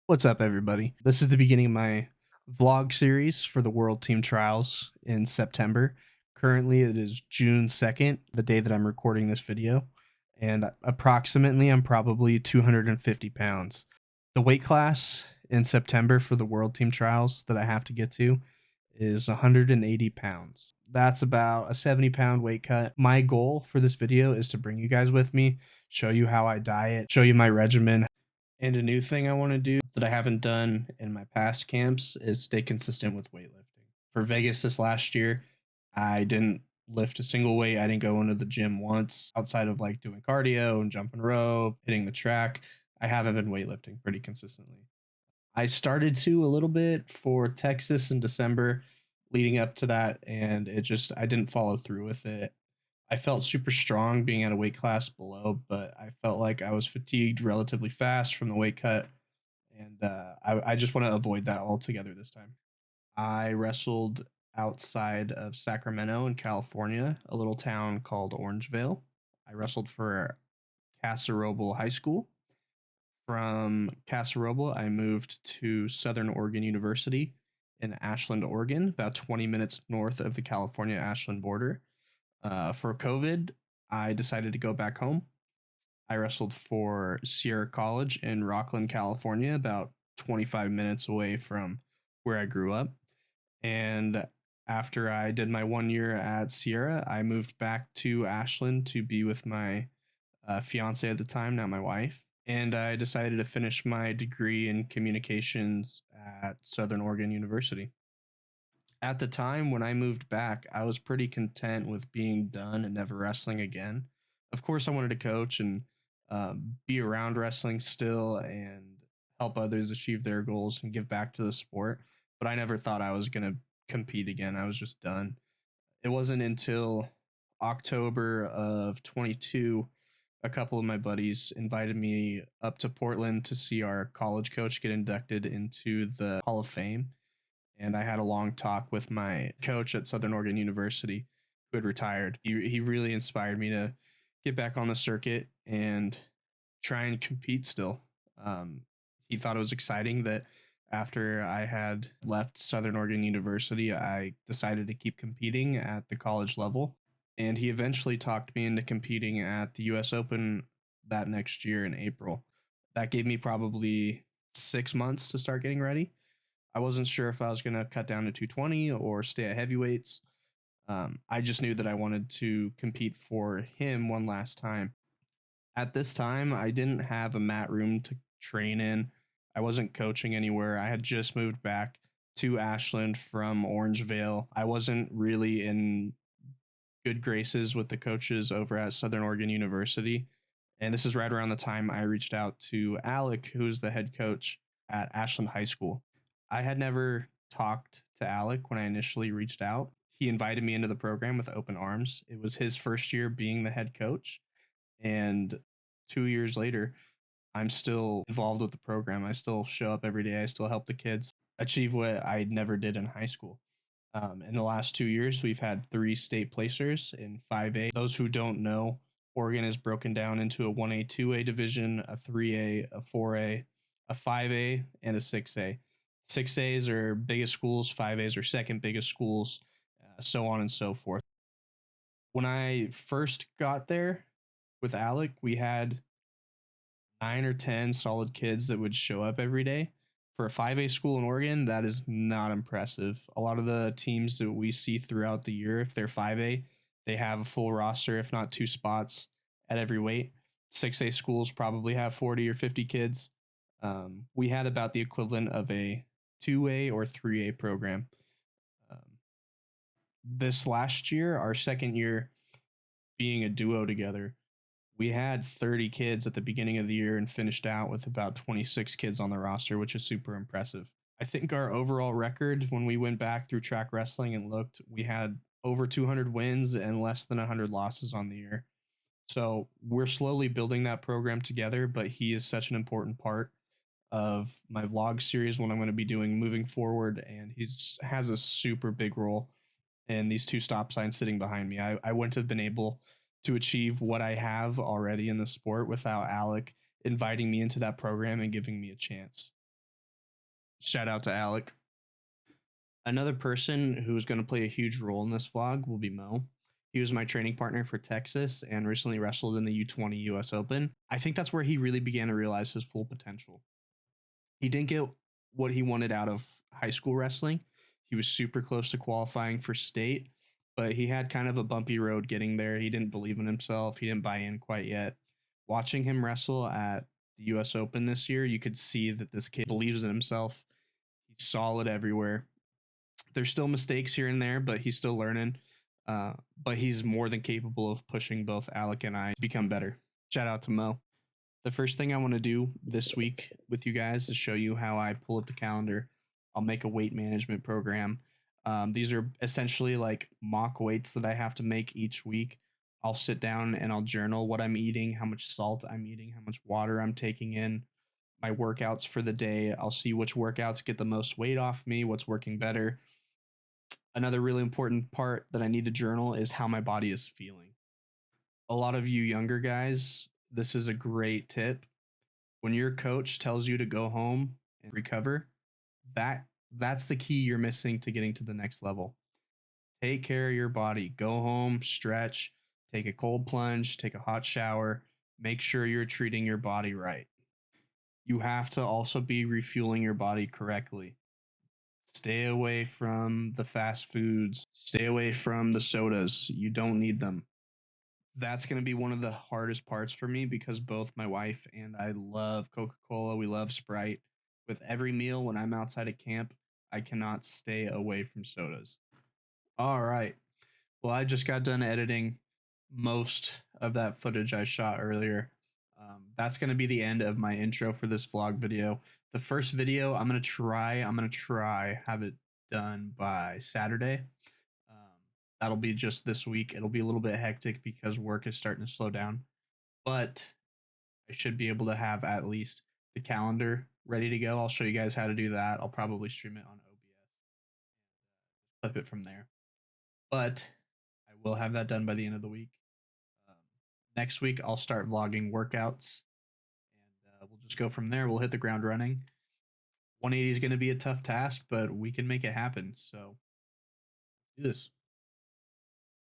What's up, everybody? This is the beginning of my vlog series for the World Team Trials in September. Currently, it is June 2nd, the day that I'm recording this video, and approximately I'm probably 250 pounds. The weight class in September for the World Team Trials that I have to get to is 180 pounds. That's about a 70-pound weight cut. My goal for this video is to bring you guys with me, show you how I diet, show you my regimen. And a new thing I want to do that I haven't done in my past camps is stay consistent with weightlifting. For Vegas this last year, I didn't lift a single weight. I didn't go into the gym once outside of like doing cardio and jumping rope, hitting the track. I haven't been weightlifting pretty consistently. I started to a little bit for Texas in December leading up to that, and I didn't follow through with it. I felt super strong being at a weight class below, but I felt like I was fatigued relatively fast from the weight cut, and I just want to avoid that altogether this time. I wrestled outside of Sacramento in California, a little town called Orangevale. I wrestled for Casa Roble High School. From Casa Roble, I moved to Southern Oregon University in Ashland, Oregon, about 20 minutes north of the California Ashland border. For COVID, I decided to go back home. I wrestled for Sierra College in Rocklin, California, about 25 minutes away from where I grew up. And after I did my 1 year at Sierra, I moved back to Ashland to be with my fiance at the time, now my wife. And I decided to finish my degree in communications at Southern Oregon University. At the time when I moved back, I was pretty content with being done and never wrestling again. Of course, I wanted to coach and be around wrestling still and help others achieve their goals and give back to the sport. But I never thought I was going to compete again. I was just done. It wasn't until October of 22, a couple of my buddies invited me up to Portland to see our college coach get inducted into the Hall of Fame, and I had a long talk with my coach at Southern Oregon University who had retired. He really inspired me to get back on the circuit and try and compete still. He thought it was exciting that after I had left Southern Oregon University, I decided to keep competing at the college level. And he eventually talked me into competing at the US Open that next year in April. That gave me probably 6 months to start getting ready. I wasn't sure if I was going to cut down to 220 or stay at heavyweights. I just knew that I wanted to compete for him one last time. At this time, I didn't have a mat room to train in. I wasn't coaching anywhere. I had just moved back to Ashland from Orangevale. I wasn't really in good graces with the coaches over at Southern Oregon University. And this is right around the time I reached out to Alec, who's the head coach at Ashland High School. I had never talked to Alec when I initially reached out. He invited me into the program with open arms. It was his first year being the head coach. And 2 years later, I'm still involved with the program. I still show up every day. I still help the kids achieve what I never did in high school. In the last 2 years, we've had three state placers in 5A. Those who don't know, Oregon is broken down into a 1A, 2A division, a 3A, a 4A, a 5A, and a 6A. 6As are biggest schools, 5As are second biggest schools, so on and so forth. When I first got there with Alec, we had 9 or 10 solid kids that would show up every day. For a 5A school in Oregon, that is not impressive. A lot of the teams that we see throughout the year, if they're 5A, they have a full roster, if not two spots at every weight. 6A schools probably have 40 or 50 kids. We had about the equivalent of a 2A or 3A program. Um, this last year, our second year being a duo together, we had 30 kids at the beginning of the year and finished out with about 26 kids on the roster, which is super impressive. I think our overall record, when we went back through track wrestling and looked, we had over 200 wins and less than 100 losses on the year. So we're slowly building that program together, but he is such an important part of my vlog series, what I'm going to be doing moving forward. And he's has a super big role and these two stop signs sitting behind me. I wouldn't have been able to achieve what I have already in the sport without Alec inviting me into that program and giving me a chance. Shout out to Alec. Another person who's going to play a huge role in this vlog will be Mo. He was my training partner for Texas and recently wrestled in the U20 US Open. I think that's where he really began to realize his full potential. He didn't get what he wanted out of high school wrestling. He was super close to qualifying for state, but he had kind of a bumpy road getting there. He didn't believe in himself. He didn't buy in quite yet. Watching him wrestle at the US Open this year, you could see that this kid believes in himself. He's solid everywhere. There's still mistakes here and there, but he's still learning. But he's more than capable of pushing both Alec and I to become better. Shout out to Mo. The first thing I want to do this week with you guys is show you how I pull up the calendar. I'll make a weight management program. These are essentially like mock weights that I have to make each week. I'll sit down and I'll journal what I'm eating, how much salt I'm eating, how much water I'm taking in, my workouts for the day. I'll see which workouts get the most weight off me, what's working better. Another really important part that I need to journal is how my body is feeling. A lot of you younger guys, this is a great tip. When your coach tells you to go home and recover, that's the key you're missing to getting to the next level. Take care of your body. Go home, stretch, take a cold plunge, take a hot shower, make sure you're treating your body right. You have to also be refueling your body correctly. Stay away from the fast foods, stay away from the sodas. You don't need them. That's going to be one of the hardest parts for me because both my wife and I love Coca-Cola. We love Sprite. With every meal when I'm outside of camp, I cannot stay away from sodas. All right. Well, I just got done editing most of that footage I shot earlier. That's going to be the end of my intro for this vlog video. The first video, I'm going to try have it done by Saturday. That'll be just this week. It'll be a little bit hectic because work is starting to slow down, but I should be able to have at least the calendar ready to go. I'll show you guys how to do that. I'll probably stream it on OBS, clip it from there. But I will have that done by the end of the week. Um, Next week, I'll start vlogging workouts, and we'll just go from there. We'll hit the ground running. 180 is going to be a tough task, but we can make it happen. So, do this.